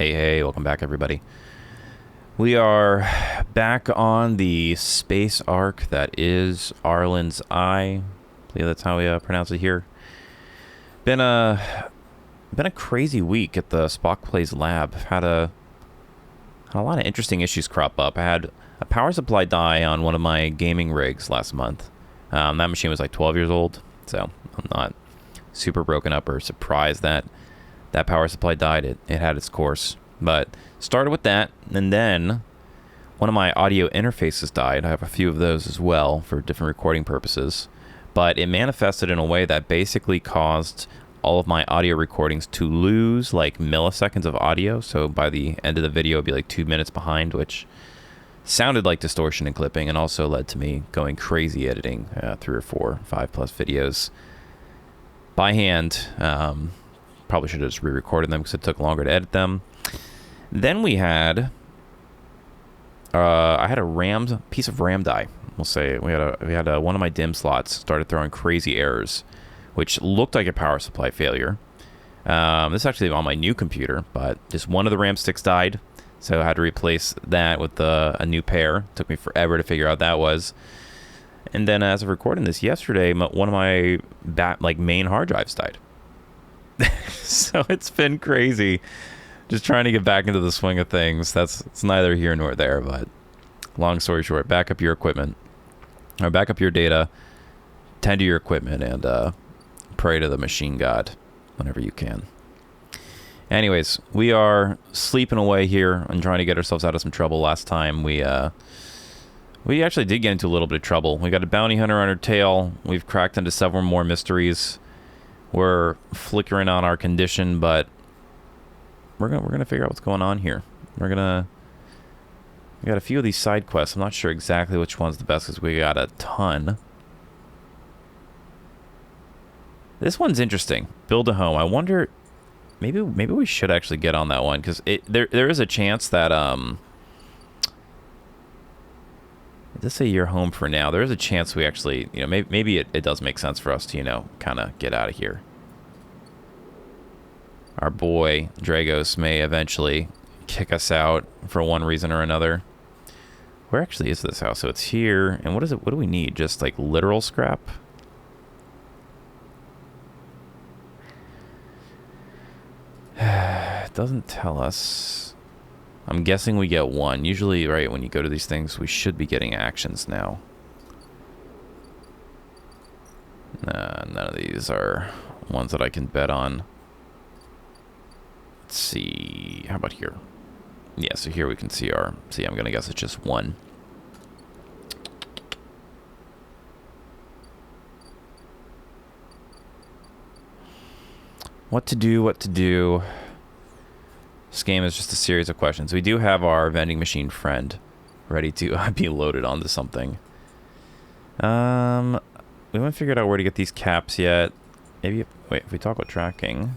Hey, welcome back, everybody. We are back on the space arc that is Arlen's Eye. I believe that's how we pronounce it here. Been a crazy week at the SpockPlays lab. Had a lot of interesting issues crop up. I had a power supply die on one of my gaming rigs last month. That machine was like 12 years old, so I'm not super broken up or surprised that that power supply died. It had its course. But started with that, and then one of my audio interfaces died. I have a few of those as well for different recording purposes. But it manifested in a way that basically caused all of my audio recordings to lose like milliseconds of audio. So by the end of the video, it'd be like 2 minutes behind, which sounded like distortion and clipping, and also led to me going crazy editing 3 or 4, 5+ videos by hand. Probably should have just re-recorded them because it took longer to edit them. Then we had I had a piece of RAM die. We'll say we had one of my DIMM slots started throwing crazy errors, which looked like a power supply failure. This is actually on my new computer, but just one of the RAM sticks died, so I had to replace that with a new pair. Took me forever to figure out what that was. And then as of recording this yesterday, one of my main hard drives died. So it's been crazy. Just trying to get back into the swing of things. It's neither here nor there, but long story short, back up your equipment, or back up your data, tend to your equipment, and pray to the machine god whenever you can. Anyways, we are sleeping away here and trying to get ourselves out of some trouble. Last time we actually did get into a little bit of trouble. We got a bounty hunter on our tail. We've cracked into several more mysteries. We're flickering on our condition, but we're gonna figure out what's going on here. We got a few of these side quests. I'm not sure exactly which one's the best because we got a ton. This one's interesting. Build a home. I wonder, maybe we should actually get on that one because there is a chance that let's say you're home for now. There is a chance we actually, maybe it does make sense for us to, kind of get out of here. Our boy Dragos may eventually kick us out for one reason or another. Where actually is this house? So it's here. And what is it? What do we need? Just like literal scrap? It doesn't tell us. I'm guessing we get one. Usually, right, when you go to these things, we should be getting actions now. Nah, none of these are ones that I can bet on. Let's see. How about here? Yeah, so here we can see I'm going to guess it's just one. What to do? This game is just a series of questions. We do have our vending machine friend ready to be loaded onto something. We haven't figured out where to get these caps yet. Maybe, wait, if we talk about tracking.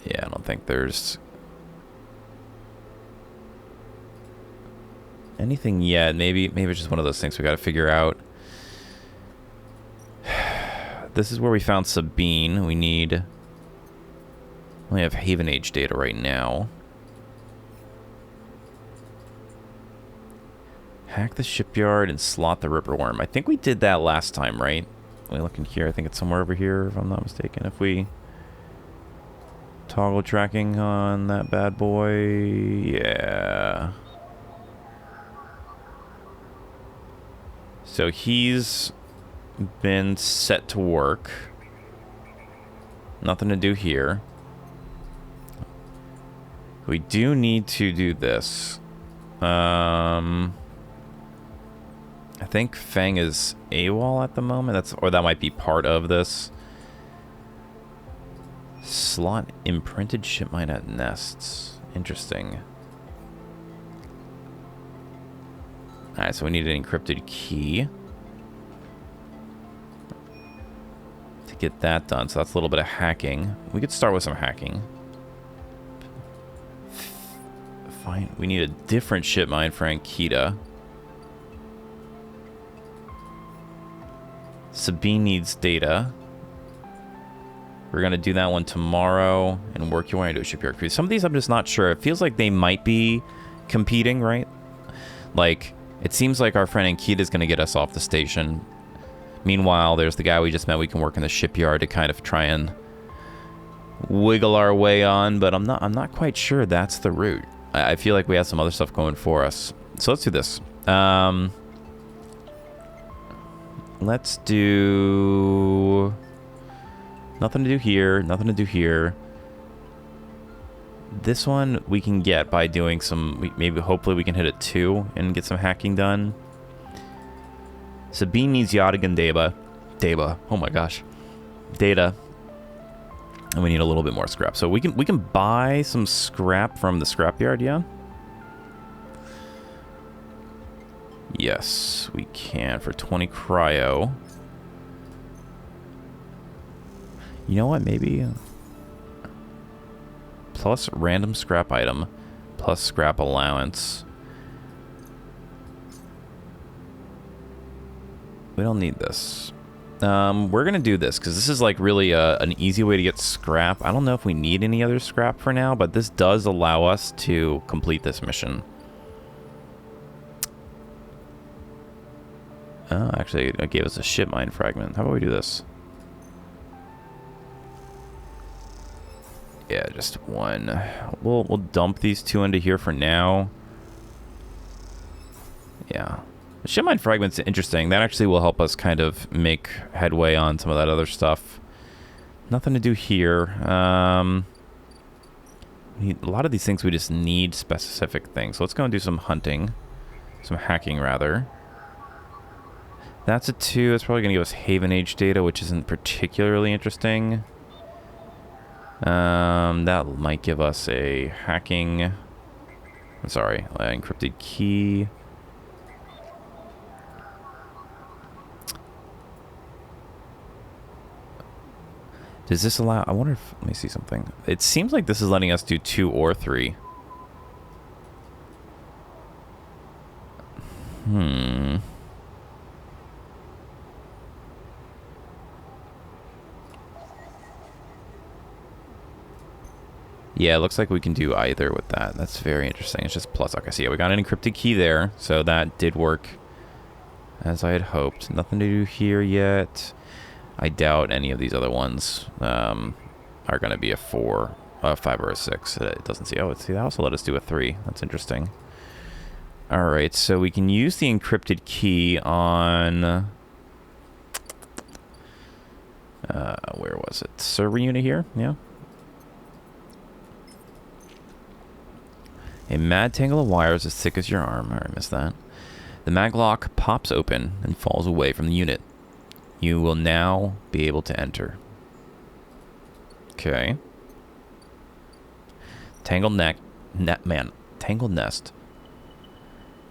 Yeah, I don't think there's anything yet. Maybe it's just one of those things we got to figure out. This is where we found Sabine. We only have Haven Age data right now. Hack the shipyard and slot the Ripper Worm. I think we did that last time, right? Let me look in here. I think it's somewhere over here, if I'm not mistaken. If we toggle tracking on that bad boy, yeah. So he's been set to work. Nothing to do here. We do need to do this. I think Fang is AWOL at the moment. Or that might be part of this. Slot imprinted ship mine at nests. Interesting. Alright, so we need an encrypted key to get that done. So that's a little bit of hacking. We could start with some hacking. Fine. We need a different ship mine for Ankita. Sabine needs data. We're going to do that one tomorrow and work your way into a shipyard cruise. Some of these I'm just not sure. It feels like they might be competing, right? Like, it seems like our friend Ankita is going to get us off the station. Meanwhile, there's the guy we just met. We can work in the shipyard to kind of try and wiggle our way on, but I'm not quite sure that's the route. I feel like we have some other stuff going for us. So let's do this. Let's do... Nothing to do here. Nothing to do here. This one we can get by doing some... Maybe, hopefully we can hit it 2 and get some hacking done. Sabine needs Yadigan Deba. Oh my gosh. Data. And we need a little bit more scrap. So we can buy some scrap from the scrapyard, yeah? Yes, we can for 20 cryo. You know what? Maybe plus random scrap item plus scrap allowance. We don't need this. We're gonna do this because this is like really an easy way to get scrap. I don't know if we need any other scrap for now, but this does allow us to complete this mission. Actually, it gave us a ship mine fragment. How about we do this? Yeah, just one. We'll dump these 2 into here for now. Yeah. The ship mine fragment's interesting. That actually will help us kind of make headway on some of that other stuff. Nothing to do here. A lot of these things we just need specific things. So let's go and do some hunting. Some hacking, rather. That's a 2. It's probably going to give us Haven Age data, which isn't particularly interesting. That might give us a hacking... I'm sorry, encrypted key. Does this allow... I wonder if... Let me see something. It seems like this is letting us do 2 or 3. Yeah, it looks like we can do either with that. That's very interesting. It's just plus. Okay, so yeah, we got an encrypted key there. So that did work as I had hoped. Nothing to do here yet. I doubt any of these other ones are going to be a 4, a 5, or a 6. It doesn't see. Oh, see, that also let us do a 3. That's interesting. All right, so we can use the encrypted key on... where was it? Server unit here? Yeah. A mad tangle of wires as thick as your arm. Alright, I missed that. The maglock pops open and falls away from the unit. You will now be able to enter. Okay. Tangled Tangled nest.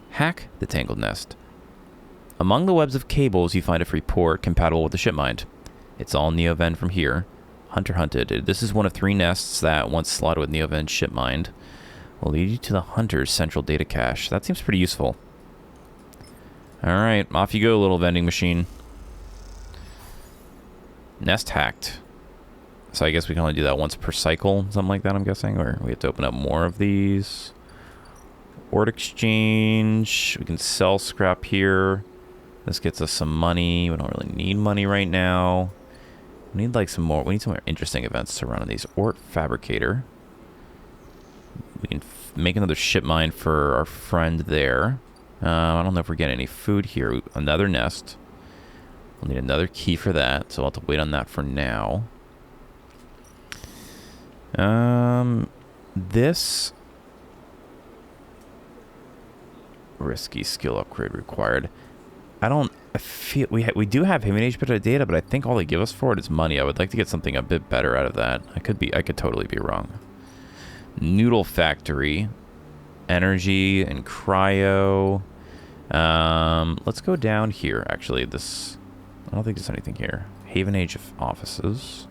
Hack the tangled nest. Among the webs of cables, you find a free port compatible with the ship mind. It's all Neoven from here. Hunter hunted. This is one of 3 nests that, once slotted with Neoven's ship mind, will lead you to the Hunter's central data cache. That seems pretty useful. Alright, off you go, little vending machine. Nest hacked. So I guess we can only do that once per cycle, something like that, I'm guessing. Or we have to open up more of these. Ord exchange. We can sell scrap here. This gets us some money. We don't really need money right now. We need like some more. We need some more interesting events to run on these. Ort fabricator. We can make another ship mine for our friend there. I don't know if we're getting any food here. Another nest. We'll need another key for that, so I'll have to wait on that for now. This risky skill upgrade required. I feel we do have Haven Age bit of data, but I think all they give us for it is money. I would like to get something a bit better out of that. I could totally be wrong. Noodle factory, energy and cryo. Let's go down here. Actually, I don't think there's anything here. Haven Age offices.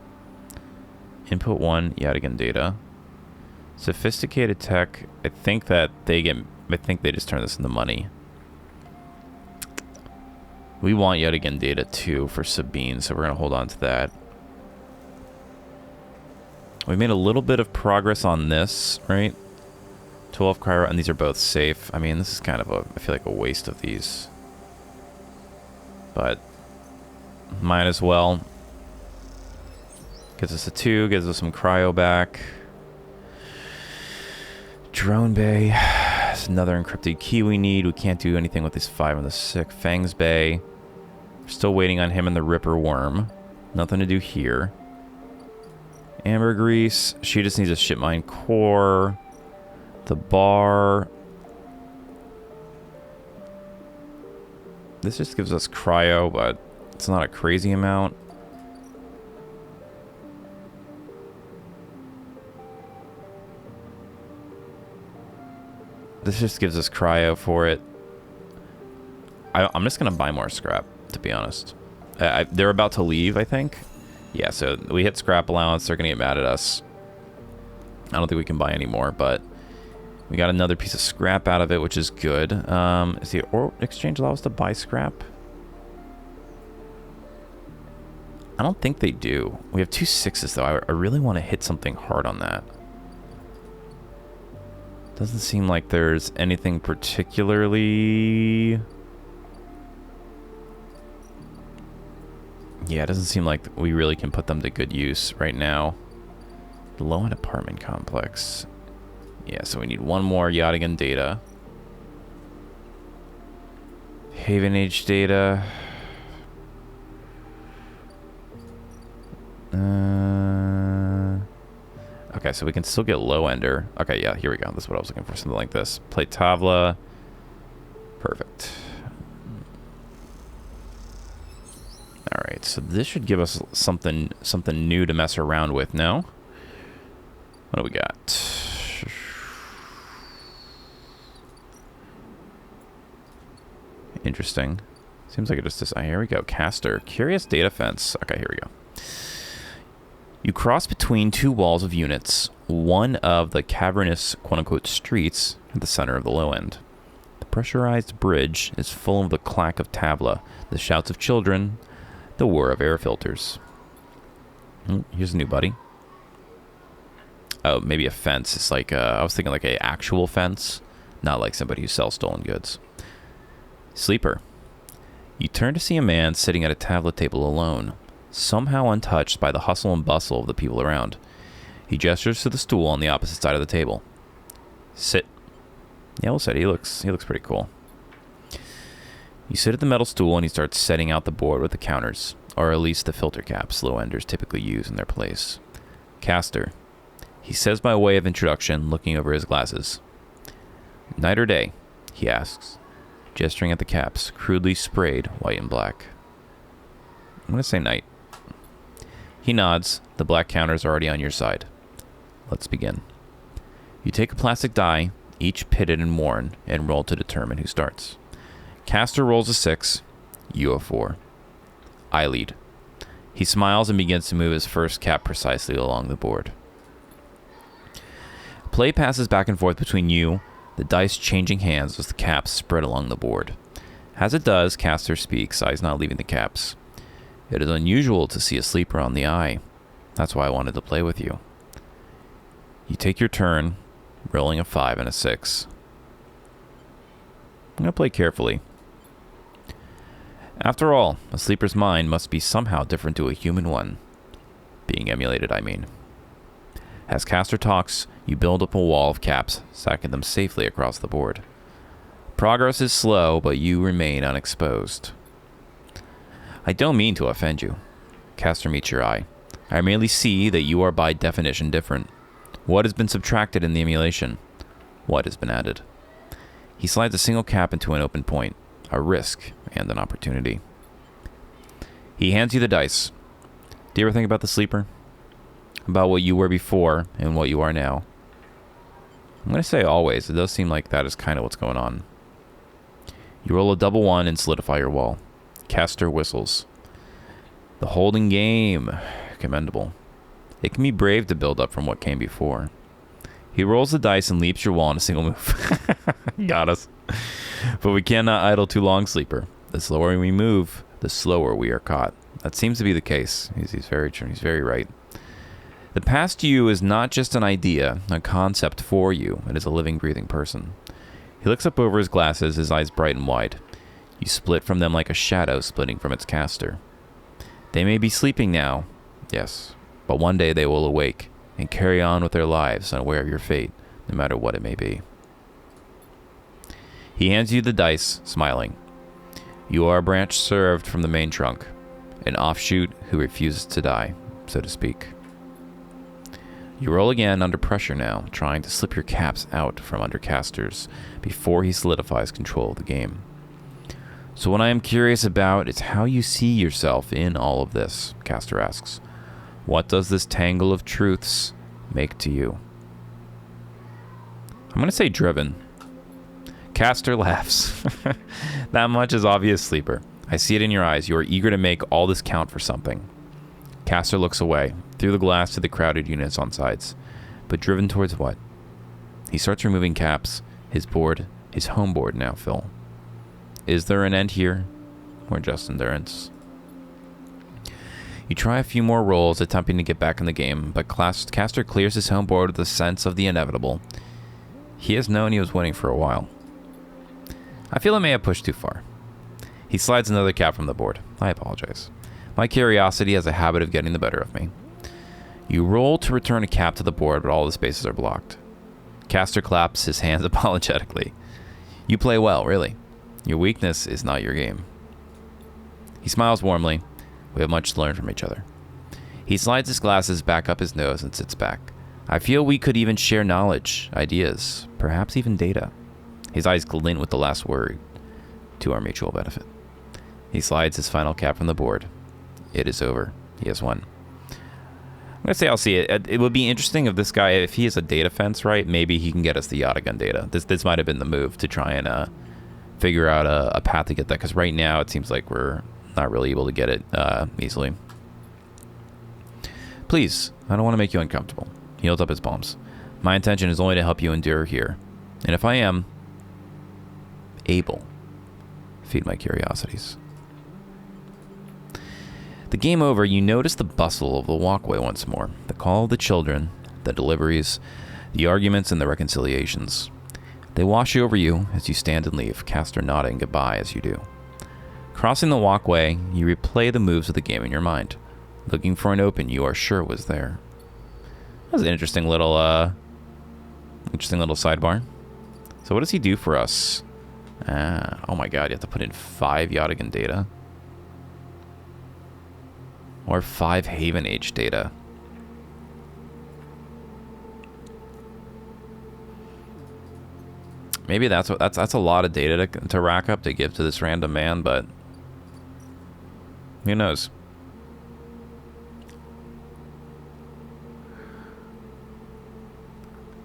Input 1, Yadigan data. Sophisticated tech. I think they just turn this into money. We want Yadigan data too for Sabine, so we're gonna hold on to that. We made a little bit of progress on this, right? 12 cryo, and these are both safe. I mean, this is kind of I feel like a waste of these. But might as well. Gives us a 2, gives us some cryo back. Drone Bay. It's another encrypted key we need. We can't do anything with these 5 on the 6. Fangs Bay. We're still waiting on him and the Ripper Worm. Nothing to do here. Ambergrease. She just needs a shipmine core. The bar. This just gives us cryo, but it's not a crazy amount. This just gives us cryo for it. I'm just going to buy more scrap, to be honest. They're about to leave, I think. Yeah, so we hit scrap allowance. They're going to get mad at us. I don't think we can buy any more, but we got another piece of scrap out of it, which is good. Is the exchange allow us to buy scrap? I don't think they do. We have 2 6s, though. I really want to hit something hard on that. Doesn't seem like there's anything particularly... Yeah, it doesn't seem like we really can put them to good use right now. Low-end apartment complex. Yeah, so we need one more Yachtigan data. Haven Age data. Okay, so we can still get low-ender. Okay, yeah, here we go. That's what I was looking for. Something like this. Plate Tavla. Perfect. Alright, so this should give us something new to mess around with now. What do we got? Interesting. Seems like it just... here we go. Caster. Curious data fence. Okay, here we go. You cross between 2 walls of units, one of the cavernous quote-unquote streets at the center of the low end. The pressurized bridge is full of the clack of Tavla, the shouts of children, the whir of air filters. Here's a new buddy. Oh, maybe a fence. It's like, I was thinking like an actual fence, not like somebody who sells stolen goods. Sleeper. You turn to see a man sitting at a Tavla table alone, somehow untouched by the hustle and bustle of the people around. He gestures to the stool on the opposite side of the table. Sit. Yeah, we'll sit. He looks pretty cool. You sit at the metal stool and he starts setting out the board with the counters, or at least the filter caps low-enders typically use in their place. Caster. He says by way of introduction, looking over his glasses. Night or day? He asks, gesturing at the caps, crudely sprayed white and black. I'm going to say night. He nods. The black counters are already on your side. Let's begin. You take a plastic die, each pitted and worn, and roll to determine who starts. Caster rolls a 6. You a 4. I lead. He smiles and begins to move his first cap precisely along the board. Play passes back and forth between you, the dice changing hands as the caps spread along the board. As it does, Caster speaks, eyes not leaving the caps. It is unusual to see a sleeper on the eye. That's why I wanted to play with you. You take your turn, rolling a 5 and a 6. I'm going to play carefully. After all, a sleeper's mind must be somehow different to a human one. Being emulated, I mean. As Caster talks, you build up a wall of caps, stacking them safely across the board. Progress is slow, but you remain unexposed. I don't mean to offend you. Caster meets your eye. I merely see that you are by definition different. What has been subtracted in the emulation? What has been added? He slides a single cap into an open point, a risk and an opportunity. He hands you the dice. Do you ever think about the sleeper? About what you were before and what you are now? I'm going to say always. It does seem like that is kind of what's going on. You roll a double 1 and solidify your wall. Caster whistles. The holding game. Commendable. It can be brave to build up from what came before. He rolls the dice and leaps your wall in a single move. Got us. But we cannot idle too long, Sleeper. The slower we move, the slower we are caught. That seems to be the case. He's very true. He's very right. The past you is not just an idea, a concept for you. It is a living, breathing person. He looks up over his glasses, his eyes bright and wide. You split from them like a shadow splitting from its caster. They may be sleeping now, yes, but one day they will awake and carry on with their lives unaware of your fate, no matter what it may be. He hands you the dice, smiling. You are a branch served from the main trunk, an offshoot who refuses to die, so to speak. You roll again under pressure now, trying to slip your caps out from under casters before he solidifies control of the game. So what I am curious about is how you see yourself in all of this, Caster asks. What does this tangle of truths make to you? I'm going to say driven. Caster laughs. That much is obvious, Sleeper. I see it in your eyes. You are eager to make all this count for something. Caster looks away, through the glass to the crowded units on sides. But driven towards what? He starts removing caps. His board, his home board now, Phil. Is there an end here? Or just endurance? You try a few more rolls, attempting to get back in the game, but Caster clears his home board with a sense of the inevitable. He has known he was winning for a while. I feel I may have pushed too far. He slides another cap from the board. I apologize. My curiosity has a habit of getting the better of me. You roll to return a cap to the board, but all the spaces are blocked. Caster claps his hands apologetically. You play well, really. Your weakness is not your game. He smiles warmly. We have much to learn from each other. He slides his glasses back up his nose and sits back. I feel we could even share knowledge, ideas, perhaps even data. His eyes glint with the last word, to our mutual benefit. He slides his final cap from the board. It is over. He has won. I'm going to say I'll see it. It would be interesting if this guy, if he has a data fence, right, maybe he can get us the Yatagun data. This might have been the move to try and figure out a path to get that, because right now it seems like we're not really able to get it easily. Please, I don't want to make you uncomfortable. He holds up his palms. My intention is only to help you endure here. And if I am able, feed my curiosities. The game over, you notice the bustle of the walkway once more. The call of the children, the deliveries, the arguments, and the reconciliations. They wash over you as you stand and leave, Caster nodding goodbye as you do. Crossing the walkway, you replay the moves of the game in your mind, looking for an open you are sure was there. That was an interesting little sidebar. So what does he do for us? Oh my god, you have to put in 5 Yatagan data. Or 5 Haven Age data. Maybe that's a lot of data to rack up to give to this random man, but who knows?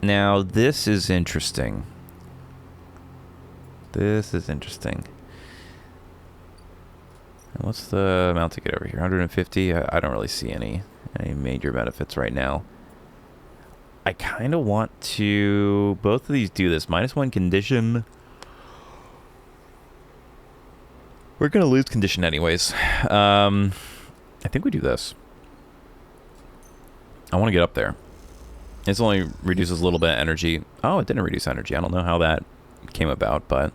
Now, this is interesting. This is interesting. And what's the amount to get over here? 150? I don't really see any major benefits right now. I kind of want to... Both of these do this. -1 condition. We're going to lose condition anyways. I think we do this. I want to get up there. This only reduces a little bit of energy. Oh, it didn't reduce energy. I don't know how that came about, but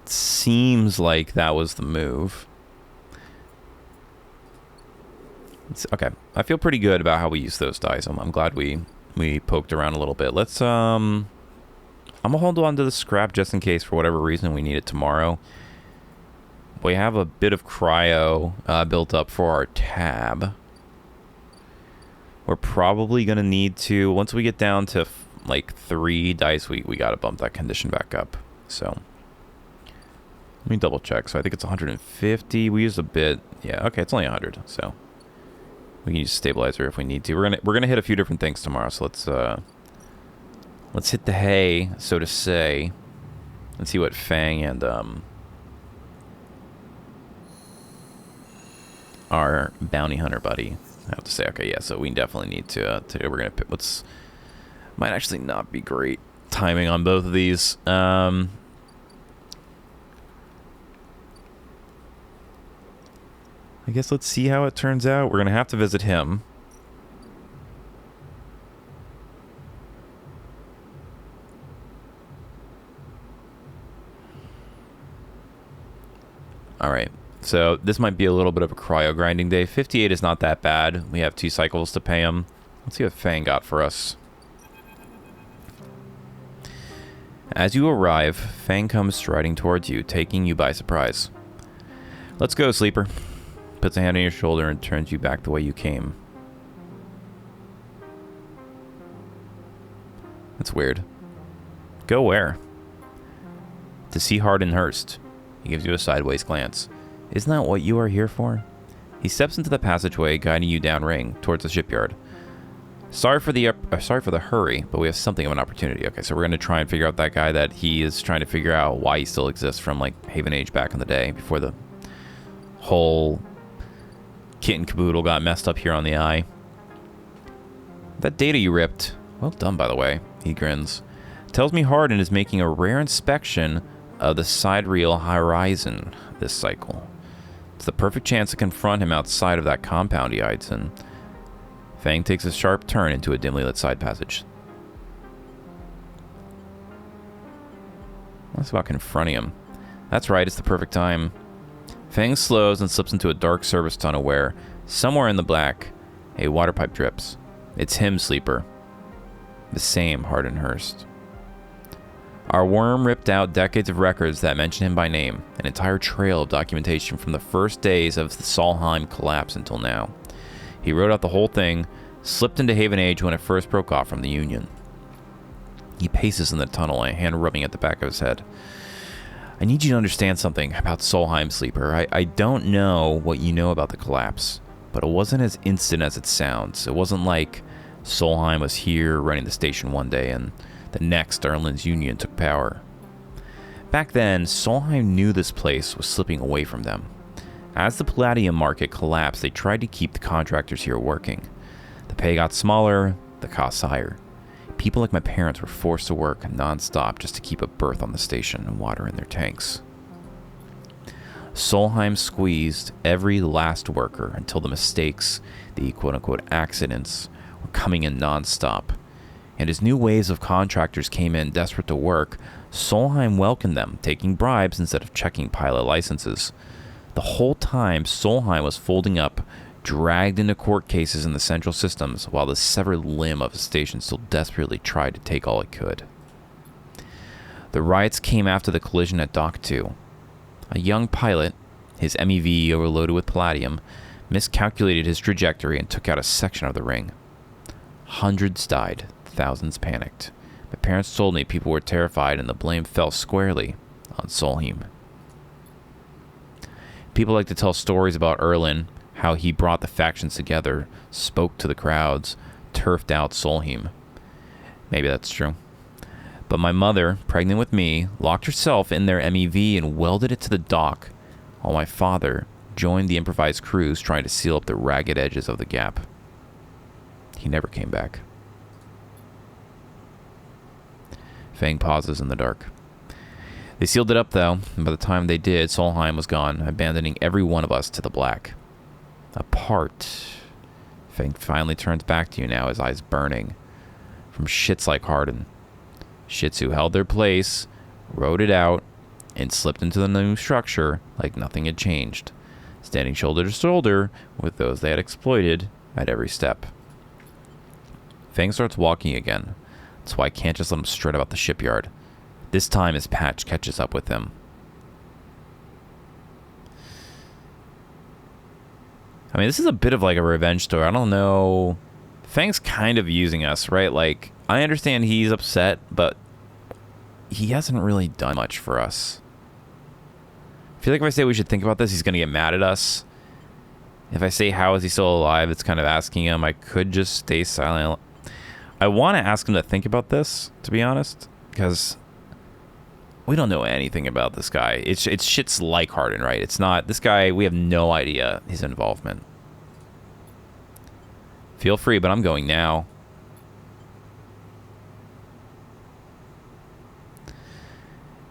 it seems like that was the move. Okay, I feel pretty good about how we use those dice. I'm glad we poked around a little bit. Let's I'm gonna hold on to the scrap just in case for whatever reason we need it tomorrow. We have a bit of cryo built up for our tab. We're probably gonna need to, once we get down to like 3 dice, we gotta bump that condition back up. So let me double check. So I think it's 150. We used a bit. Yeah, okay, it's only 100. So we can use stabilizer if we need to. We're gonna hit a few different things tomorrow. So let's hit the hay, so to say. Let's see what Fang and our bounty hunter buddy have to say. Okay, yeah. So we definitely need to we're gonna pick, might actually not be great timing on both of these. I guess let's see how it turns out. We're gonna have to visit him. All right. So this might be a little bit of a cryo grinding day. 58 is not that bad. We have 2 cycles to pay him. Let's see what Fang got for us. As you arrive, Fang comes striding towards you, taking you by surprise. Let's go, Sleeper. Puts a hand on your shoulder and turns you back the way you came. That's weird. Go where? To see Hardenhurst. He gives you a sideways glance. Isn't that what you are here for? He steps into the passageway, guiding you downring towards the shipyard. Sorry for the hurry, but we have something of an opportunity. Okay, so we're going to try and figure out that guy that he is trying to figure out why he still exists from, like, Haven Age back in the day, before the whole kit and caboodle got messed up here on the eye. That data you ripped, well done, by the way, he grins, tells me Harden is making a rare inspection of the sidereal horizon this cycle. It's the perfect chance to confront him outside of that compound he hides in. Fang takes a sharp turn into a dimly lit side passage. What's about confronting him? That's right, it's the perfect time. Fang slows and slips into a dark service tunnel where, somewhere in the black, a water pipe drips. It's him, Sleeper. The same Hardenhurst. Our worm ripped out decades of records that mention him by name, an entire trail of documentation from the first days of the Solheim collapse until now. He wrote out the whole thing, slipped into Haven Age when it first broke off from the Union. He paces in the tunnel, a hand rubbing at the back of his head. I need you to understand something about Solheim, Sleeper. I don't know what you know about the collapse, but it wasn't as instant as it sounds. It wasn't like Solheim was here running the station one day and the next Erlen's Union took power. Back then, Solheim knew this place was slipping away from them. As the palladium market collapsed, they tried to keep the contractors here working. The pay got smaller, the costs higher. People like my parents were forced to work non-stop just to keep a berth on the station and water in their tanks. Solheim squeezed every last worker until the mistakes, the quote-unquote accidents, were coming in non-stop. And as new waves of contractors came in desperate to work, Solheim welcomed them, taking bribes instead of checking pilot licenses. The whole time, Solheim was folding up, dragged into court cases in the central systems, while the severed limb of the station still desperately tried to take all it could. The riots came after the collision at Dock 2. A young pilot, his MEV overloaded with palladium, miscalculated his trajectory and took out a section of the ring. Hundreds died, thousands panicked. My parents told me people were terrified and the blame fell squarely on Solheim. People like to tell stories about Erlen, how he brought the factions together, spoke to the crowds, turfed out Solheim. Maybe that's true. But my mother, pregnant with me, locked herself in their MEV and welded it to the dock, while my father joined the improvised crews trying to seal up the ragged edges of the gap. He never came back. Fang pauses in the dark. They sealed it up, though, and by the time they did, Solheim was gone, abandoning every one of us to the black. Apart. Fang finally turns back to you now, his eyes burning. From shits like Harden. Shits who held their place, rode it out, and slipped into the new structure like nothing had changed, standing shoulder to shoulder with those they had exploited at every step. Fang starts walking again. That's why I can't just let him strut about the shipyard. This time his patch catches up with him. I mean, this is a bit of like a revenge story. I don't know. Fang's kind of using us, right? Like, I understand he's upset, but he hasn't really done much for us. I feel like if I say we should think about this, he's going to get mad at us. If I say, how is he still alive, it's kind of asking him. I could just stay silent. I want to ask him to think about this, to be honest, because we don't know anything about this guy. It's shit's like Harden, right? It's not, this guy, we have no idea his involvement. Feel free, but I'm going now.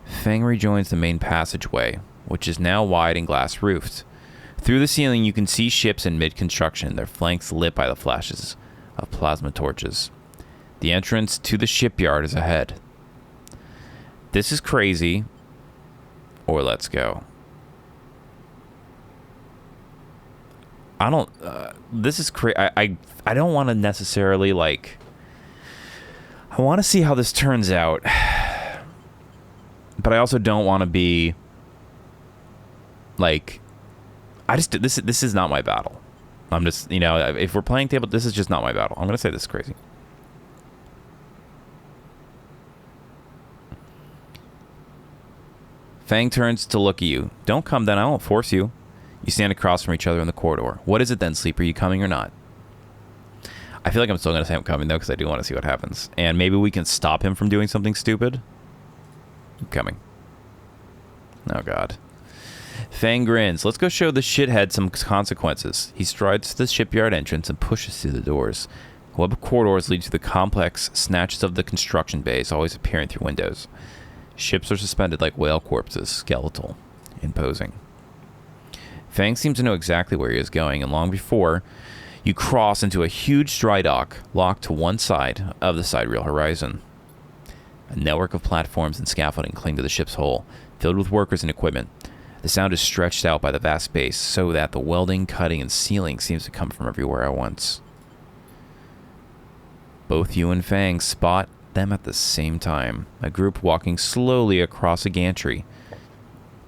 Fang rejoins the main passageway, which is now wide and glass-roofed. Through the ceiling, you can see ships in mid-construction, their flanks lit by the flashes of plasma torches. The entrance to the shipyard is ahead. This is crazy, or let's go. I don't. This is crazy. I don't want to necessarily like. I want to see how this turns out, but I also don't want to be like. This is not my battle. I'm just, you know, if we're playing table, this is just not my battle. I'm gonna say this is crazy. Fang turns to look at you. Don't come then, I won't force you. You stand across from each other in the corridor. What is it then, Sleeper? You coming or not? I feel like I'm still going to say I'm coming, though, because I do want to see what happens. And maybe we can stop him from doing something stupid. I'm coming. Oh, God. Fang grins. Let's go show the shithead some consequences. He strides to the shipyard entrance and pushes through the doors. A web of corridors lead to the complex snatches of the construction bays, always appearing through windows. Ships are suspended like whale corpses, skeletal, imposing. Fang seems to know exactly where he is going, and long before, you cross into a huge dry dock locked to one side of the sidereal horizon. A network of platforms and scaffolding cling to the ship's hull, filled with workers and equipment. The sound is stretched out by the vast space, so that the welding, cutting, and sealing seems to come from everywhere at once. Both you and Fang spot them at the same time, a group walking slowly across a gantry.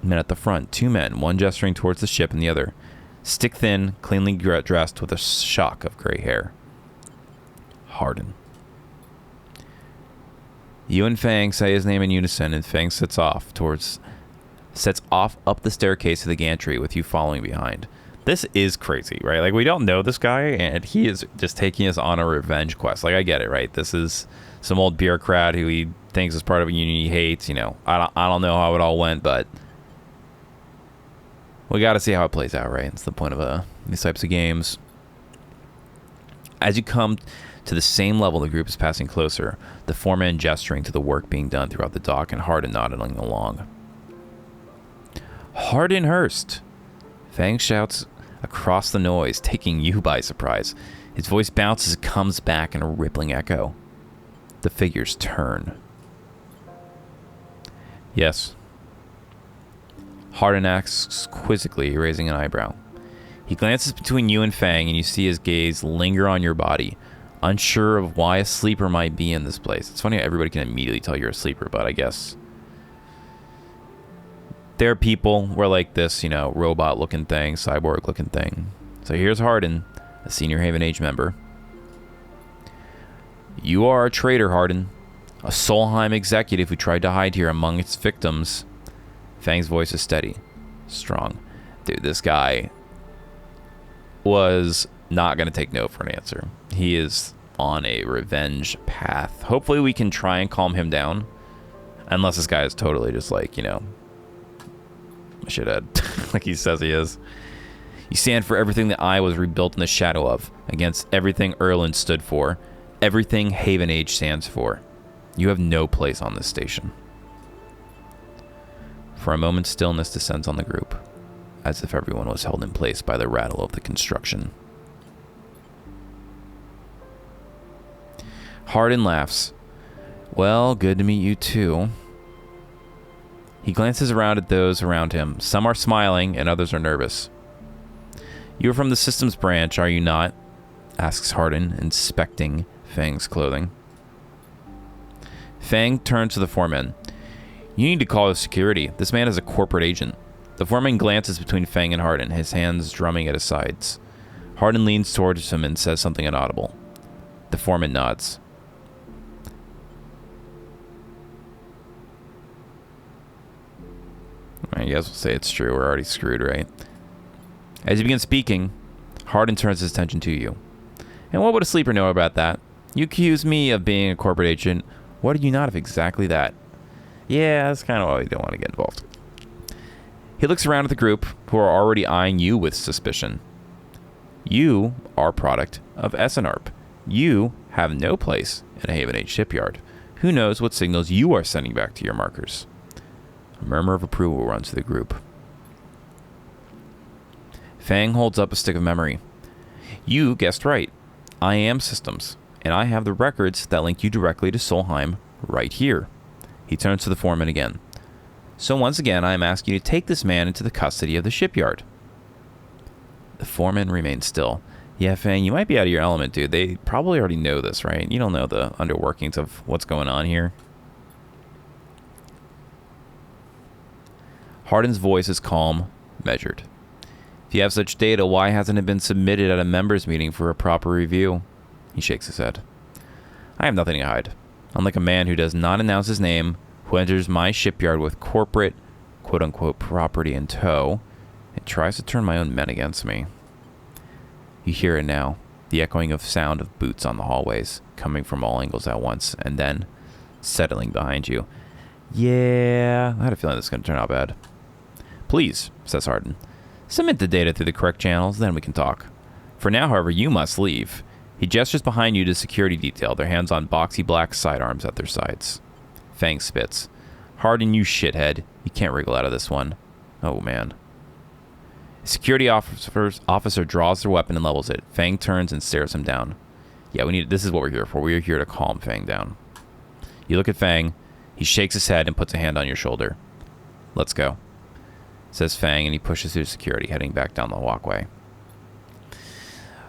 And at the front, two men, one gesturing towards the ship and the other, stick-thin, cleanly dressed with a shock of gray hair. Hardin. You and Fang say his name in unison, and Fang sets off up the staircase to the gantry with you following behind. This is crazy, right? Like, we don't know this guy, and he is just taking us on a revenge quest. Like, I get it, right? This is some old bureaucrat who he thinks is part of a union he hates. You know, I don't know how it all went, but we got to see how it plays out, right? It's the point of these types of games. As you come to the same level, the group is passing closer, the foreman gesturing to the work being done throughout the dock and Hardin nodding along. Hardin Hurst! Fang shouts across the noise, taking you by surprise. His voice bounces and comes back in a rippling echo. The figures turn. Yes. Hardin asks quizzically, raising an eyebrow. He glances between you and Fang, and you see his gaze linger on your body, unsure of why a sleeper might be in this place. It's funny how everybody can immediately tell you're a sleeper, but I guess there are people who are like this, you know, robot-looking thing, cyborg-looking thing. So here's Hardin, a senior Haven Age member. You are a traitor, Hardin. A Solheim executive who tried to hide here among its victims. Fang's voice is steady. Strong. Dude, this guy was not going to take no for an answer. He is on a revenge path. Hopefully we can try and calm him down. Unless this guy is totally just like, you know, a shithead. Like he says he is. You stand for everything that I was rebuilt in the shadow of. Against everything Erland stood for. Everything Haven Age stands for. You have no place on this station. For a moment, stillness descends on the group, as if everyone was held in place by the rattle of the construction. Hardin laughs. Well, good to meet you too. He glances around at those around him. Some are smiling and others are nervous. You are from the systems branch, are you not? Asks Hardin, inspecting Fang's clothing. Fang turns to the foreman. You need to call security. This man is a corporate agent. The foreman glances between Fang and Hardin, his hands drumming at his sides. Hardin leans towards him and says something inaudible. The foreman nods. I guess we'll say it's true. We're already screwed, right? As you begin speaking, Hardin turns his attention to you. And what would a sleeper know about that? You accuse me of being a corporate agent. What are you not of exactly that? Yeah, that's kind of why we don't want to get involved. He looks around at the group, who are already eyeing you with suspicion. You are a product of Essenarp. You have no place in a Haven Age shipyard. Who knows what signals you are sending back to your markers? A murmur of approval runs through the group. Fang holds up a stick of memory. You guessed right. I am systems, and I have the records that link you directly to Solheim right here. He turns to the foreman again. So once again, I am asking you to take this man into the custody of the shipyard. The foreman remained still. Yeah, Fang, you might be out of your element, dude. They probably already know this, right? You don't know the underworkings of what's going on here. Hardin's voice is calm, measured. If you have such data, why hasn't it been submitted at a members' meeting for a proper review? He shakes his head. I have nothing to hide. Unlike a man who does not announce his name, who enters my shipyard with corporate, quote-unquote, property in tow, and tries to turn my own men against me. You hear it now, the echoing of sound of boots on the hallways, coming from all angles at once, and then settling behind you. Yeah, I had a feeling this is going to turn out bad. Please, says Hardin, submit the data through the correct channels, then we can talk. For now, however, you must leave. He gestures behind you to security detail, their hands on boxy black sidearms at their sides. Fang spits. Hardin, you shithead. You can't wriggle out of this one. Oh, man. A security officer draws their weapon and levels it. Fang turns and stares him down. Yeah, this is what we're here for. We're here to calm Fang down. You look at Fang. He shakes his head and puts a hand on your shoulder. Let's go, says Fang, and he pushes through security, heading back down the walkway.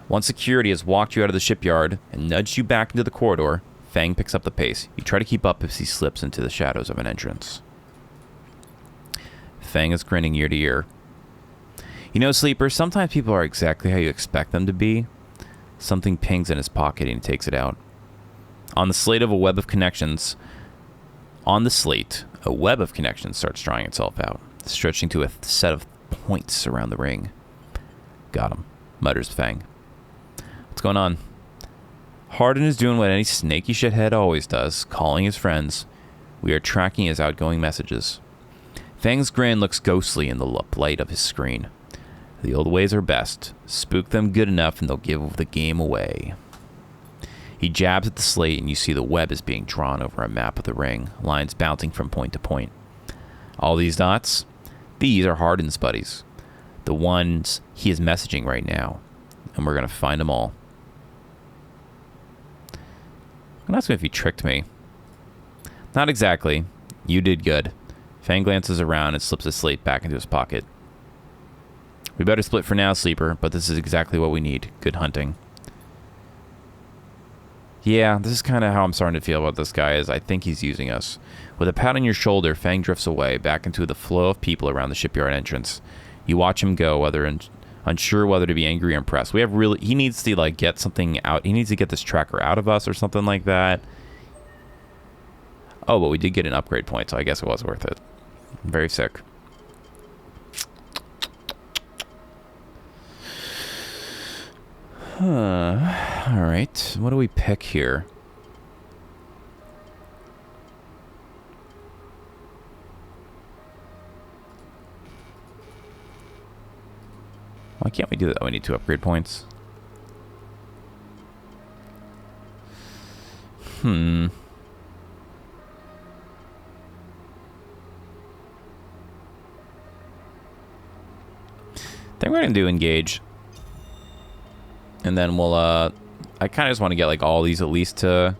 Once security has walked you out of the shipyard and nudged you back into the corridor, Fang picks up the pace. You try to keep up as he slips into the shadows of an entrance. Fang is grinning ear to ear. You know, Sleeper, sometimes people are exactly how you expect them to be. Something pings in his pocket and he takes it out. On the slate, a web of connections starts drawing itself out, stretching to a set of points around the ring. Got him, mutters Fang. What's going on? Hardin is doing what any snaky shithead always does, calling his friends. We are tracking his outgoing messages. Fang's grin looks ghostly in the light of his screen. The old ways are best. Spook them good enough and they'll give the game away. He jabs at the slate and you see the web is being drawn over a map of the ring, lines bouncing from point to point. All these dots? These are Hardin's buddies. The ones he is messaging right now. And we're going to find them all. I'm asking if he tricked me. Not exactly. You did good. Fang glances around and slips a slate back into his pocket. We better split for now, Sleeper, but this is exactly what we need. Good hunting. Yeah, this is kind of how I'm starting to feel about this guy, is I think he's using us. With a pat on your shoulder, Fang drifts away, back into the flow of people around the shipyard entrance. You watch him go, unsure whether to be angry or impressed. He needs to, like, get something out. He needs to get this tracker out of us or something like that. Oh, but we did get an upgrade point, so I guess it was worth it. Very sick. Alright, what do we pick here? Why can't we do that? Oh, we need 2 upgrade points. I think we're going to do engage. And then we'll, I kind of just want to get, like, all these at least to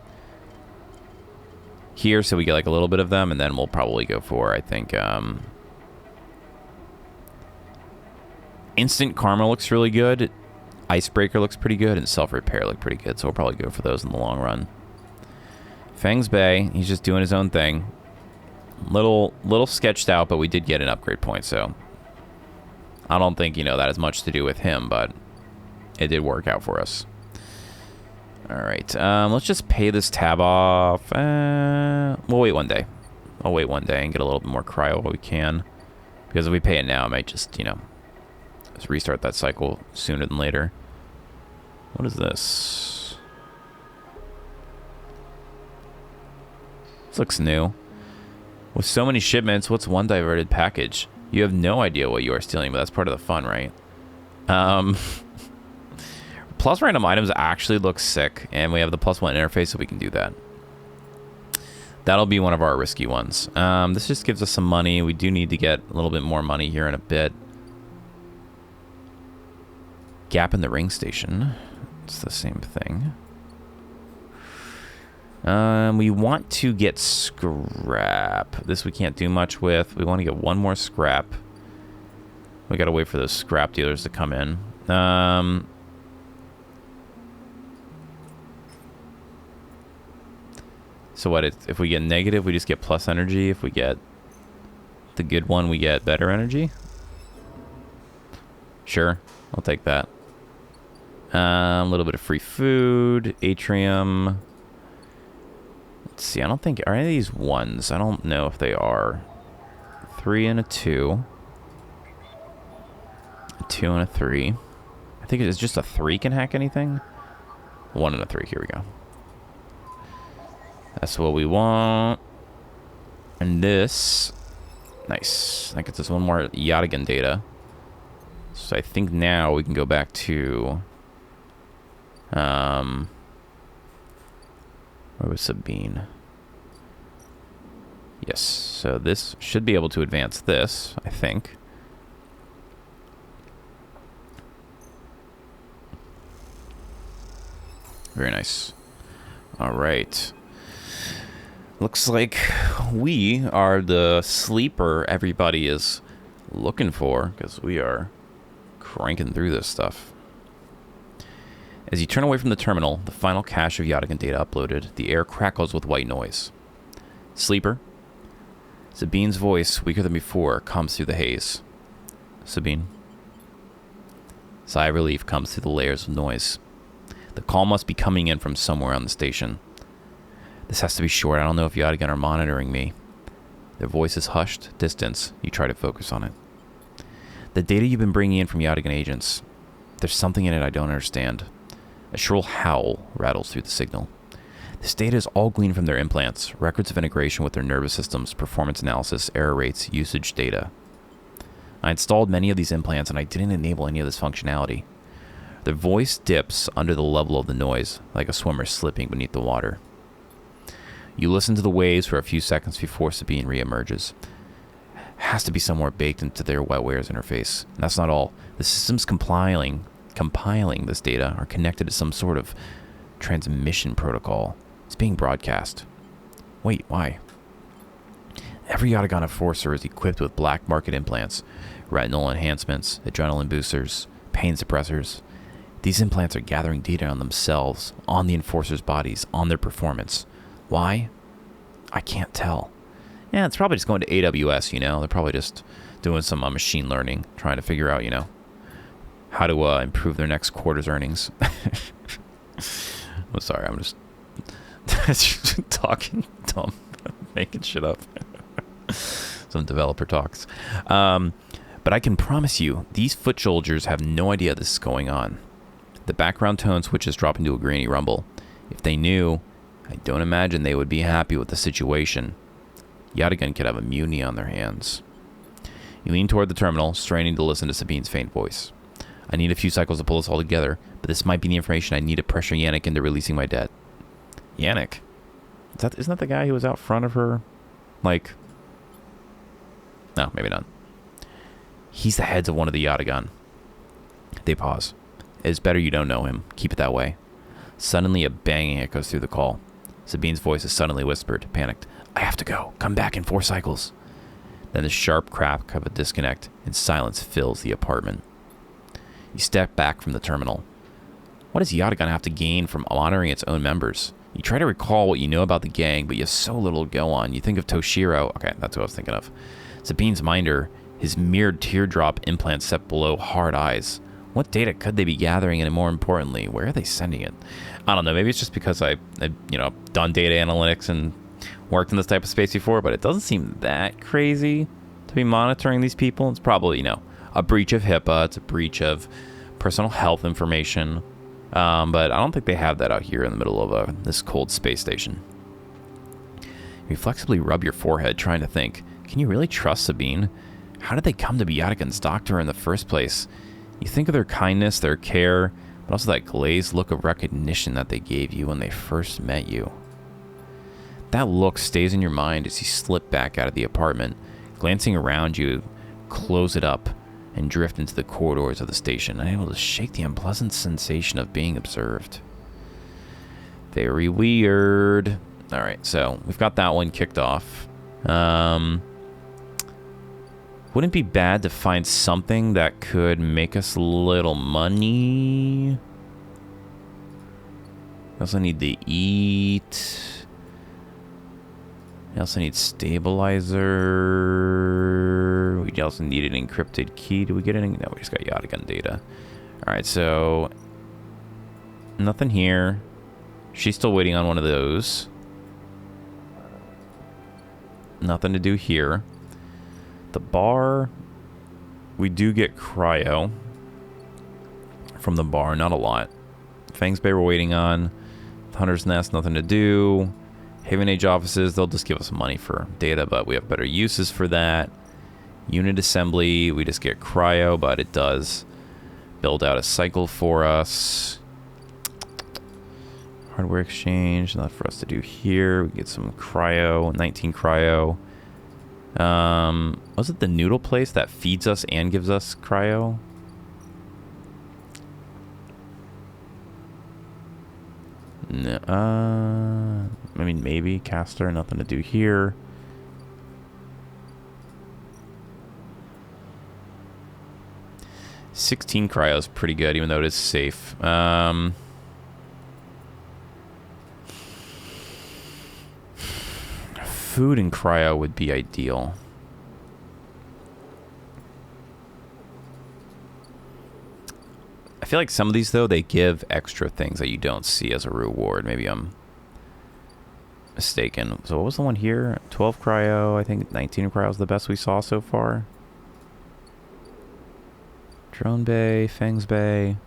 here so we get, like, a little bit of them. And then we'll probably go for, I think, Instant Karma looks really good. Icebreaker looks pretty good. And Self-Repair look pretty good. So we'll probably go for those in the long run. Fang's Bay, he's just doing his own thing. Little sketched out, but we did get an upgrade point, so I don't think, that has much to do with him, but it did work out for us. Alright, let's just pay this tab off. We'll wait one day. I'll wait one day and get a little bit more cryo while we can. Because if we pay it now, I might just, just restart that cycle sooner than later. What is this? This looks new. With so many shipments, what's one diverted package? You have no idea what you are stealing, but that's part of the fun, right? Plus random items actually look sick, and we have the +1 interface, so we can do that. That'll be one of our risky ones. This just gives us some money. We do need to get a little bit more money here in a bit. Gap in the ring station. It's the same thing. We want to get scrap. This we can't do much with. We want to get one more scrap. We gotta wait for those scrap dealers to come in. So what, if we get negative, we just get plus energy. If we get the good one, we get better energy? Sure, I'll take that. A little bit of free food, atrium. Let's see, I don't think, are any of these ones? I don't know if they are. 3 and a 2. A 2 and a 3. I think it's just a 3 can hack anything. 1 and a 3, here we go. That's what we want. And this, nice. That gets us one more Yadigan data. So I think now we can go back to, where was Sabine? Yes, so this should be able to advance this, I think. Very nice. All right. Looks like we are the sleeper everybody is looking for, because we are cranking through this stuff. As you turn away from the terminal, the final cache of Yadigan data uploaded, the air crackles with white noise. Sleeper? Sabine's voice, weaker than before, comes through the haze. Sabine? Sigh of relief comes through the layers of noise. The call must be coming in from somewhere on the station. This has to be short. I don't know if Yadigan are monitoring me. Their voice is hushed, distance. You try to focus on it. The data you've been bringing in from Yadigan agents. There's something in it I don't understand. A shrill howl rattles through the signal. This data is all gleaned from their implants, records of integration with their nervous systems, performance analysis, error rates, usage data. I installed many of these implants and I didn't enable any of this functionality. Their voice dips under the level of the noise, like a swimmer slipping beneath the water. You listen to the waves for a few seconds before Sabine reemerges. Has to be somewhere baked into their wetwares interface. And that's not all. The systems compiling this data are connected to some sort of transmission protocol. It's being broadcast. Wait, why? Every Yadigan enforcer is equipped with black market implants, retinal enhancements, adrenaline boosters, pain suppressors. These implants are gathering data on themselves, on the enforcers' bodies, on their performance. Why? I can't tell. Yeah, it's probably just going to AWS, you know. They're probably just doing some machine learning, trying to figure out, you know, how to improve their next quarter's earnings. I'm sorry, I'm just talking dumb, making shit up. Some developer talks. But I can promise you, these foot soldiers have no idea this is going on. The background tone switches drop into a grainy rumble. If they knew, I don't imagine they would be happy with the situation. Yadigan could have a mutiny on their hands. You lean toward the terminal, straining to listen to Sabine's faint voice. I need a few cycles to pull us all together, but this might be the information I need to pressure Yannick into releasing my debt. Yannick? Isn't that the guy who was out front of her? Like... No, maybe not. He's the heads of one of the Yadigan. They pause. It's better you don't know him. Keep it that way. Suddenly, a banging echoes through the call. Sabine's voice is suddenly whispered, panicked. I have to go. Come back in 4 cycles. Then the sharp crack of a disconnect, and silence fills the apartment. You step back from the terminal. What does Yadigan have to gain from monitoring its own members? You try to recall what you know about the gang, but you have so little to go on. You think of Toshiro. Okay, that's what I was thinking of. Sabine's minder, his mirrored teardrop implant set below hard eyes. What data could they be gathering, and more importantly, where are they sending it? I don't know. Maybe it's just because I you know, done data analytics and worked in this type of space before, but it doesn't seem that crazy to be monitoring these people. It's probably, you know, a breach of HIPAA. It's a breach of personal health information. But I don't think they have that out here in the middle of this cold space station. You flexibly rub your forehead, trying to think. Can you really trust Sabine? How did they come to be Yadigan's doctor in the first place? You think of their kindness, their care, but also that glazed look of recognition that they gave you when they first met you. That look stays in your mind as you slip back out of the apartment, glancing around you, close it up, and drift into the corridors of the station, unable to shake the unpleasant sensation of being observed. Very weird. All right, so we've got that one kicked off. Wouldn't be bad to find something that could make us a little money. We also need to eat. We also need stabilizer. We also need an encrypted key. Do we get anything? No, we just got Yada Gun data. Alright, so nothing here. She's still waiting on one of those. Nothing to do here. The bar, we do get cryo from the bar, not a lot. Fangs Bay we're waiting on. The Hunter's Nest, nothing to do. Haven Age offices, they'll just give us money for data, but we have better uses for that. Unit assembly, we just get cryo, but it does build out a cycle for us. Hardware exchange, not for us to do here. We get some cryo, 19 cryo. Was it the noodle place that feeds us and gives us cryo? No, I mean, maybe. Caster, nothing to do here. $16 cryo is pretty good, even though it is safe. Food and cryo would be ideal. I feel like some of these, though, they give extra things that you don't see as a reward. Maybe I'm mistaken. So what was the one here? 12 cryo. I think 19 cryo is the best we saw so far. Drone Bay, Fangs Bay,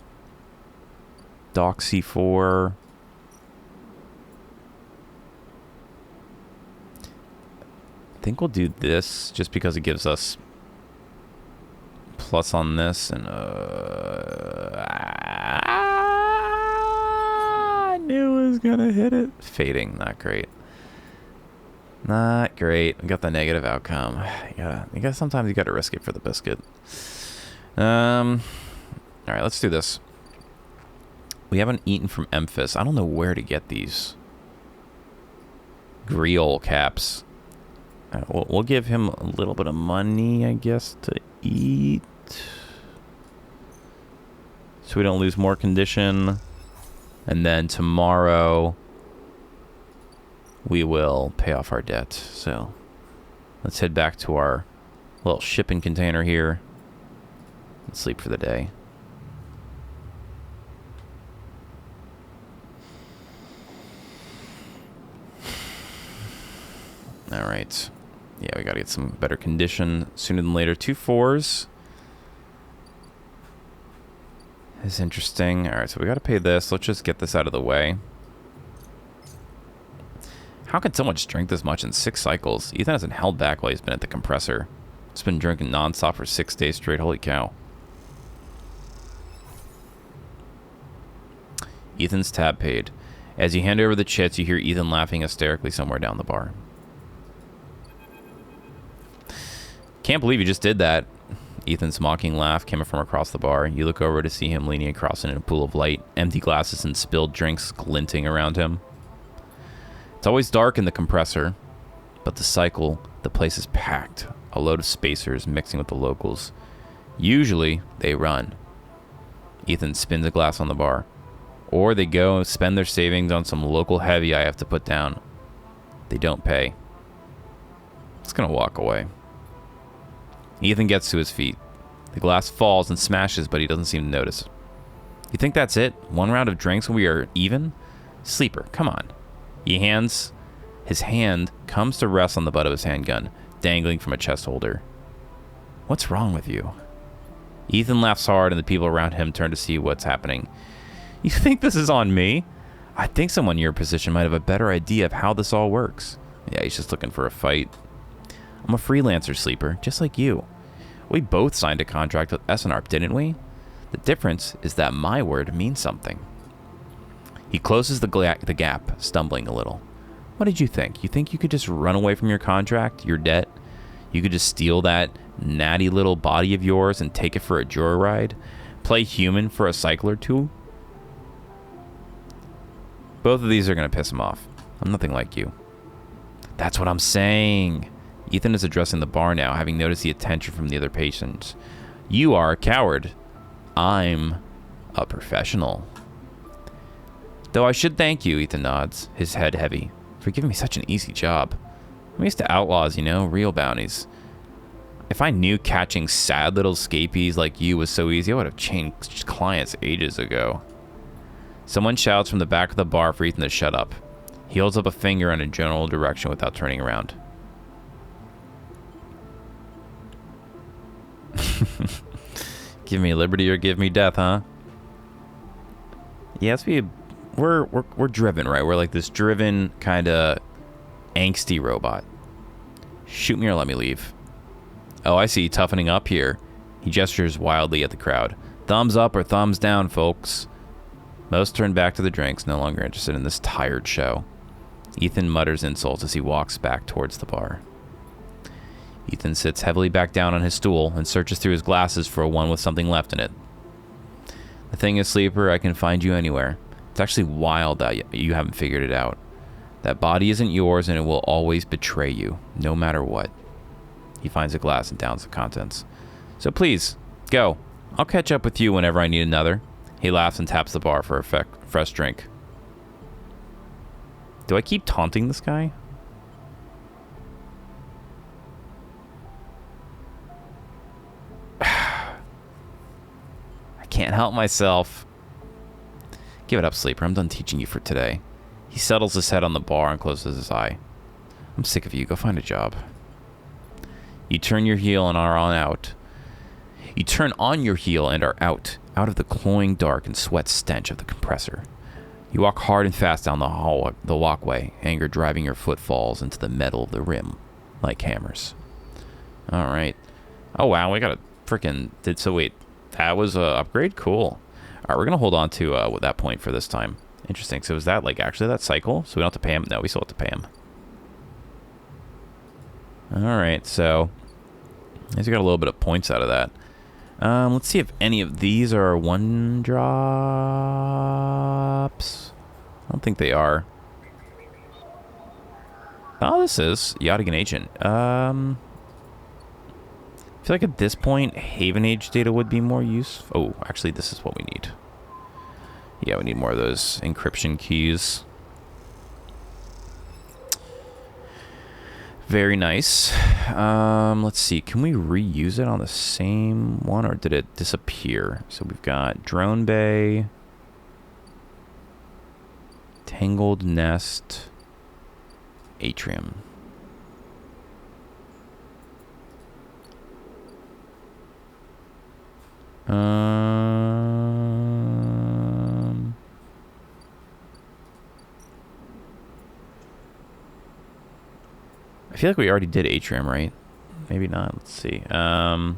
Dock C4. I think we'll do this just because it gives us plus on this, and I knew it was gonna hit it. Fading, not great. Not great. We got the negative outcome. You gotta sometimes you gotta risk it for the biscuit. Alright, let's do this. We haven't eaten from Memphis. I don't know where to get these Griol caps. We'll give him a little bit of money, I guess, to eat. So we don't lose more condition. And then tomorrow, we will pay off our debt. So let's head back to our little shipping container here and sleep for the day. All right. Yeah, we got to get some better condition sooner than later. 2 4s. Is interesting. All right, so we got to pay this. Let's just get this out of the way. How can someone just drink this much in 6 cycles? Ethan hasn't held back while he's been at the compressor. He's been drinking nonstop for 6 days straight. Holy cow. Ethan's tab paid. As you hand over the chits, you hear Ethan laughing hysterically somewhere down the bar. Can't believe you just did that. Ethan's mocking laugh came from across the bar. You look over to see him leaning across in a pool of light, empty glasses and spilled drinks glinting around him. It's always dark in the compressor, but the cycle, the place is packed. A load of spacers mixing with the locals. Usually, they run. Ethan spins a glass on the bar. Or they go and spend their savings on some local heavy I have to put down. They don't pay. It's gonna walk away. Ethan gets to his feet. The glass falls and smashes, but he doesn't seem to notice. You think that's it? 1 round of drinks and we are even? Sleeper, come on. His hand comes to rest on the butt of his handgun, dangling from a chest holder. What's wrong with you? Ethan laughs hard and the people around him turn to see what's happening. You think this is on me? I think someone in your position might have a better idea of how this all works. Yeah, he's just looking for a fight. I'm a freelancer, Sleeper, just like you. We both signed a contract with SNARP, didn't we? The difference is that my word means something. He closes the gap, stumbling a little. What did you think? You think you could just run away from your contract, your debt? You could just steal that natty little body of yours and take it for a joyride? Play human for a cycle or two? Both of these are going to piss him off. I'm nothing like you. That's what I'm saying. Ethan is addressing the bar now, having noticed the attention from the other patients. You are a coward. I'm a professional. Though I should thank you, Ethan nods, his head heavy, for giving me such an easy job. I'm used to outlaws, you know, real bounties. If I knew catching sad little scapees like you was so easy, I would have changed clients ages ago. Someone shouts from the back of the bar for Ethan to shut up. He holds up a finger in a general direction without turning around. Give me liberty or give me death, huh? Yeah, we're driven, right? We're like this driven, kind of angsty robot. Shoot me or let me leave. Oh, I see. Toughening up here. He gestures wildly at the crowd. Thumbs up or thumbs down, folks. Most turn back to the drinks, no longer interested in this tired show. Ethan mutters insults as he walks back towards the bar. Ethan sits heavily back down on his stool and searches through his glasses for one with something left in it. The thing is, Sleeper, I can find you anywhere. It's actually wild that you haven't figured it out. That body isn't yours and it will always betray you, no matter what. He finds a glass and downs the contents. So please, go. I'll catch up with you whenever I need another. He laughs and taps the bar for a fresh drink. Do I keep taunting this guy? I can't help myself. Give it up, Sleeper. I'm done teaching you for today. He settles his head on the bar and closes his eye. I'm sick of you. Go find a job. You turn your heel and are on out. You turn on your heel and are out of the cloying dark and sweat stench of the compressor. You walk hard and fast down the walkway, anger driving your footfalls into the metal of the rim like hammers. All right. Oh, wow. We got a freaking... So, wait. That was a upgrade? Cool. All right, we're going to hold on to that point for this time. Interesting. So, is that, like, actually that cycle? So, we don't have to pay him? No, we still have to pay him. All right, so... I guess we got a little bit of points out of that. Let's see if any of these are one drops. I don't think they are. Oh, this is Yadigan Agent. I feel like at this point, Haven Age data would be more useful. Oh, actually, this is what we need. Yeah, we need more of those encryption keys. Very nice. Let's see. Can we reuse it on the same one, or did it disappear? So we've got Drone Bay, Tangled Nest, Atrium. I feel like we already did Atrium, right? Maybe not. Let's see. So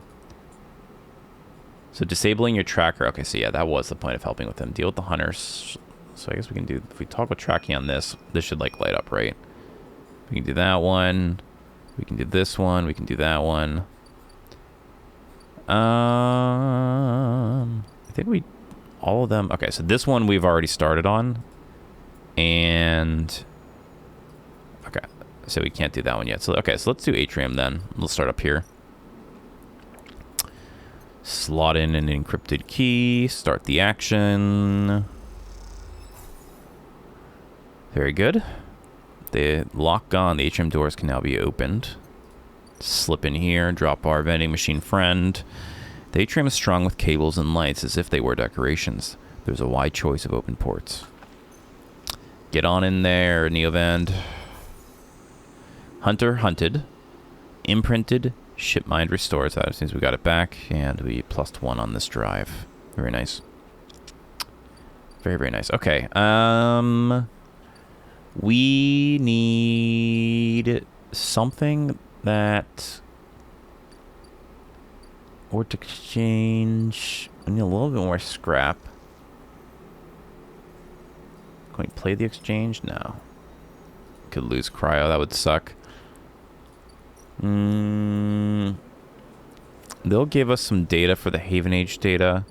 disabling your tracker. Okay, so yeah, that was the point of helping with them. Deal with the hunters. So I guess we can do... If we talk with tracking on this, this should, like, light up, right? We can do that one. We can do this one. We can do that one. I think we... All of them... Okay, so this one we've already started on. And... Okay. So we can't do that one yet. So okay, so let's do Atrium then. We'll start up here. Slot in an encrypted key. Start the action. Very good. The lock gone. The Atrium doors can now be opened. Slip in here. Drop bar vending machine friend. The Atrium is strung with cables and lights as if they were decorations. There's a wide choice of open ports. Get on in there, Neovand. Hunter hunted, imprinted, ship mind restores. That seems we got it back, and we +1 on this drive. Very nice. Very, very nice. Okay. We need something that... Or to exchange... I need a little bit more scrap. Can we play the exchange? No. Could lose cryo. That would suck. They'll give us some data for the Haven Age data.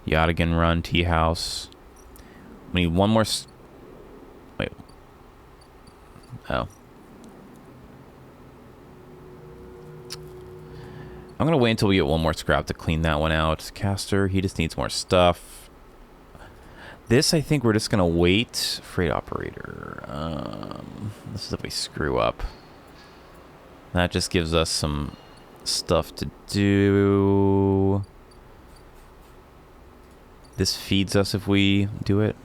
Yadigan Run, Tea House. We need one more... Wait. Oh. I'm going to wait until we get one more scrap to clean that one out. Caster, he just needs more stuff. This, I think we're just going to wait. Freight operator. This is if we screw up. That just gives us some stuff to do. This feeds us if we do it.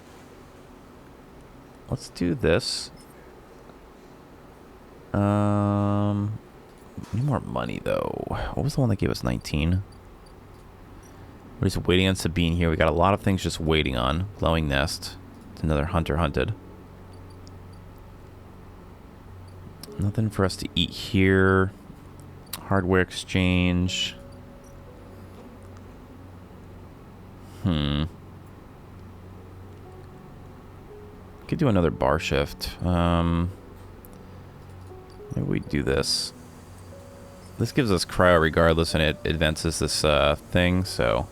Let's do this. Need more money, though. What was the one that gave us 19? We're just waiting on Sabine here. We got a lot of things just waiting on. Glowing nest. It's another hunter hunted. Nothing for us to eat here. Hardware exchange. Could do another bar shift. Maybe we do this. This gives us cryo regardless, and it advances this thing, so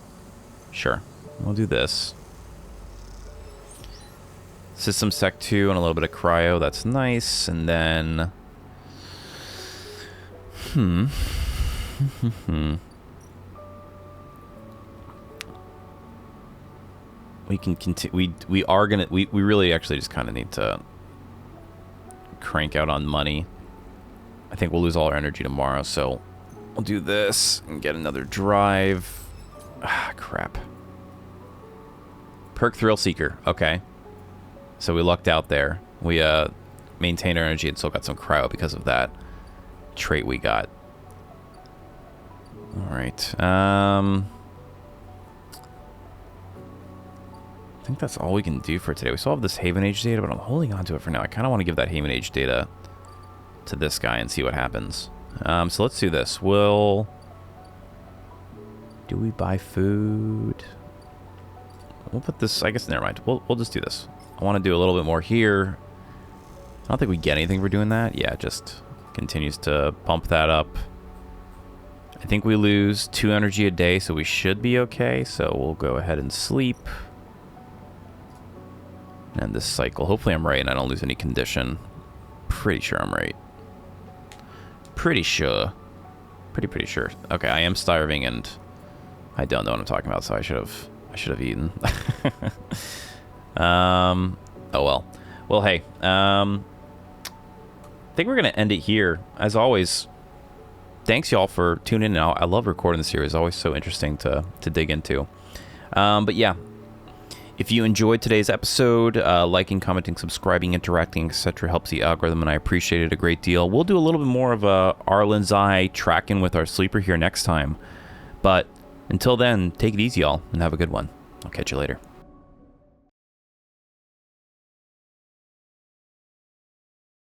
sure. We'll do this. System Sec 2 and a little bit of cryo. That's nice. And then... we can continue. We are gonna. We really actually just kind of need to crank out on money. I think we'll lose all our energy tomorrow, so we'll do this and get another drive. Ah, crap. Perk Thrill Seeker. Okay. So we lucked out there. We maintained our energy and still got some cryo because of that trait we got. All right. I think that's all we can do for today. We still have this Haven Age data, but I'm holding on to it for now. I kind of want to give that Haven Age data to this guy and see what happens. So let's do this. Do we buy food? We'll put this, I guess, never mind. We'll just do this. I want to do a little bit more here. I don't think we get anything for doing that. Yeah, it just continues to pump that up. I think we lose 2 energy a day, so we should be okay. So we'll go ahead and sleep. And this cycle. Hopefully I'm right and I don't lose any condition. Pretty sure I'm right. Pretty sure. Pretty sure. Okay, I am starving and I don't know what I'm talking about, so I should have eaten. Oh well. Well, hey. I think we're gonna end it here. As always, thanks y'all for tuning in. I love recording this series. It's always so interesting to dig into. But yeah. If you enjoyed today's episode, liking, commenting, subscribing, interacting, etc. helps the algorithm, and I appreciate it a great deal. We'll do a little bit more of Arlen's Eye tracking with our sleeper here next time. But until then, take it easy, y'all, and have a good one. I'll catch you later.